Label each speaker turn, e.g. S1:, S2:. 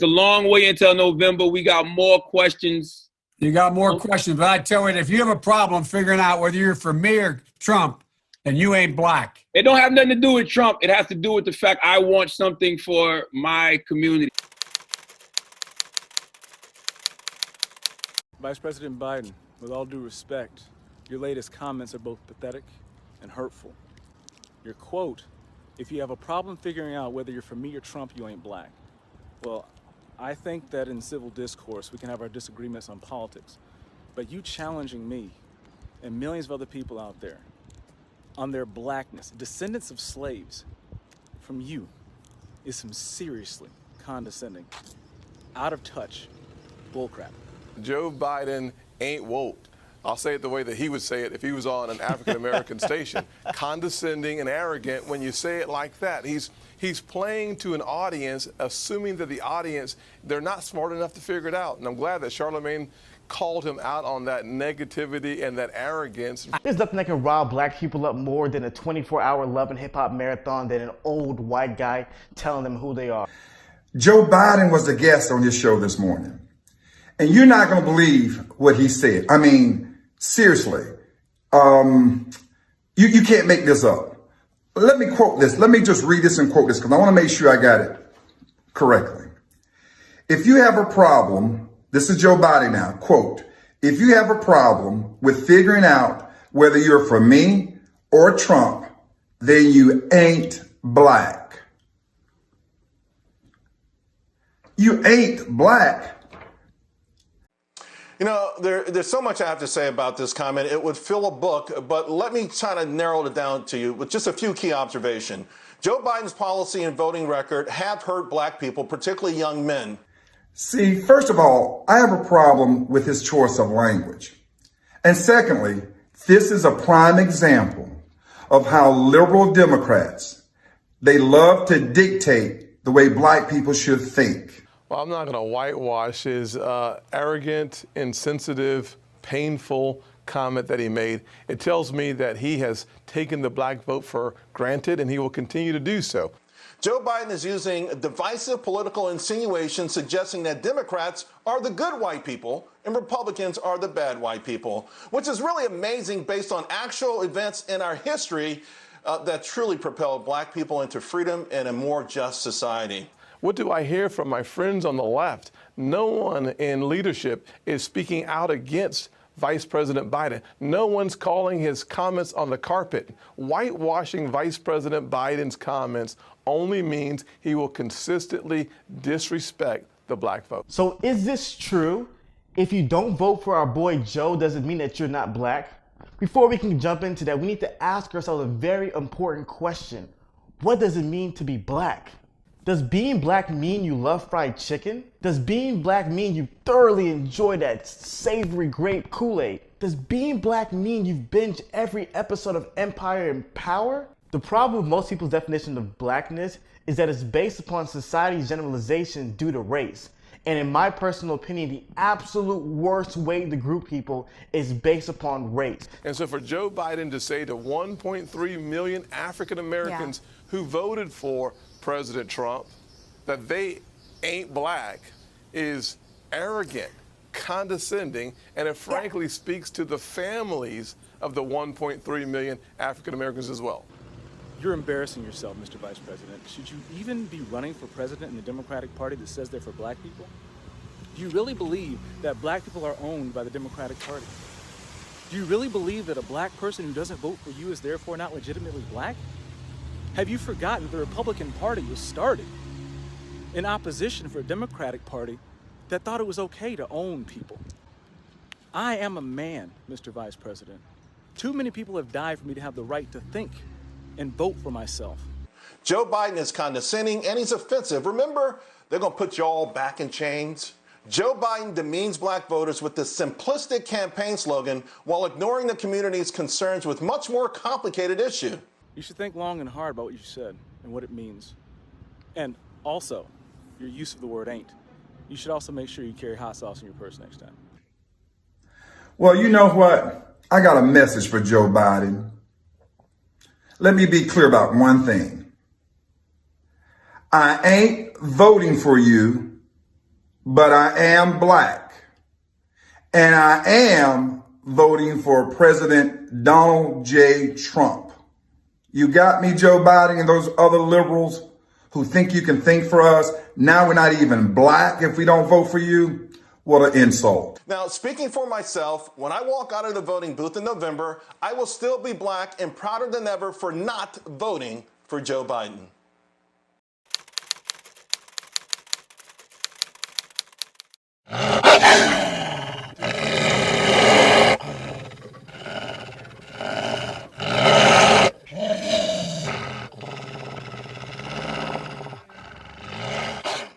S1: It's a long way until November. We got more questions.
S2: You got more questions, but I tell you, if you have a problem figuring out whether you're for me or Trump, then you ain't black.
S1: It don't have nothing to do with Trump. It has to do with the fact I want something for my community.
S3: Vice President Biden, with all due respect, your latest comments are both pathetic and hurtful. Your quote, "If you have a problem figuring out whether you're for me or Trump, you ain't black." Well, I think that in civil discourse, we can have our disagreements on politics, but you challenging me and millions of other people out there on their blackness, descendants of slaves, from you, is some seriously condescending, out of touch bullcrap.
S4: Joe Biden ain't woke. I'll say it the way that he would say it if he was on an African-American station. Condescending and arrogant when you say it like that. He's playing to an audience, assuming that the audience, they're not smart enough to figure it out. And I'm glad that Charlamagne called him out on that negativity and that arrogance.
S5: There's nothing that can rile black people up more than a 24-hour love and hip-hop marathon than an old white guy telling them who they are.
S6: Joe Biden was the guest on your show this morning. And you're not going to believe what he said. I mean, seriously, you can't make this up. Let me quote this. Let me just read this and quote this because I want to make sure I got it correctly. If you have a problem, this is Joe Biden now, quote, "If you have a problem with figuring out whether you're for me or Trump, then you ain't black." You ain't black.
S7: You know, there's so much I have to say about this comment. It would fill a book, but let me try to narrow it down to you with just a few key observations. Joe Biden's policy and voting record have hurt black people, particularly young men.
S6: See, first of all, I have a problem with his choice of language. And secondly, this is a prime example of how liberal Democrats, they love to dictate the way black people should think.
S4: Well, I'm not going to whitewash his arrogant, insensitive, painful comment that he made. It tells me that he has taken the black vote for granted, and he will continue to do so.
S7: Joe Biden is using divisive political insinuations suggesting that Democrats are the good white people and Republicans are the bad white people, which is really amazing based on actual events in our history that truly propelled black people into freedom and a more just society.
S4: What do I hear from my friends on the left? No one in leadership is speaking out against Vice President Biden. No one's calling his comments on the carpet. Whitewashing Vice President Biden's comments only means he will consistently disrespect the black vote.
S5: So is this true? If you don't vote for our boy Joe, does it mean that you're not black? Before we can jump into that, we need to ask ourselves a very important question. What does it mean to be black? Does being black mean you love fried chicken? Does being black mean you thoroughly enjoy that savory grape Kool-Aid? Does being black mean you've binged every episode of Empire and Power? The problem with most people's definition of blackness is that it's based upon society's generalization due to race. And in my personal opinion, the absolute worst way to group people is based upon race.
S4: And so for Joe Biden to say to 1.3 million African Americans who voted for President Trump that they ain't black is arrogant, condescending, and it frankly speaks to the families of the 1.3 million African Americans as well.
S3: You're embarrassing yourself, Mr. Vice President. Should you even be running for president in the Democratic Party that says they're for black people? Do you really believe that black people are owned by the Democratic Party? Do you really believe that a black person who doesn't vote for you is therefore not legitimately black? Have you forgotten that the Republican Party was started in opposition for a Democratic Party that thought it was okay to own people? I am a man, Mr. Vice President. Too many people have died for me to have the right to think and vote for myself.
S7: Joe Biden is condescending and he's offensive. Remember, they're going to put you all back in chains. Joe Biden demeans black voters with this simplistic campaign slogan while ignoring the community's concerns with much more complicated issue.
S3: You should think long and hard about what you said and what it means. And also, your use of the word ain't. You should also make sure you carry hot sauce in your purse next time.
S6: Well, you know what? I got a message for Joe Biden. Let me be clear about one thing. I ain't voting for you but I am black. And I am voting for President Donald J. Trump. You got me, Joe Biden, and those other liberals who think you can think for us. Now we're not even black if we don't vote for you. What an insult.
S7: Now, speaking for myself, when I walk out of the voting booth in November, I will still be black and prouder than ever for not voting for Joe Biden.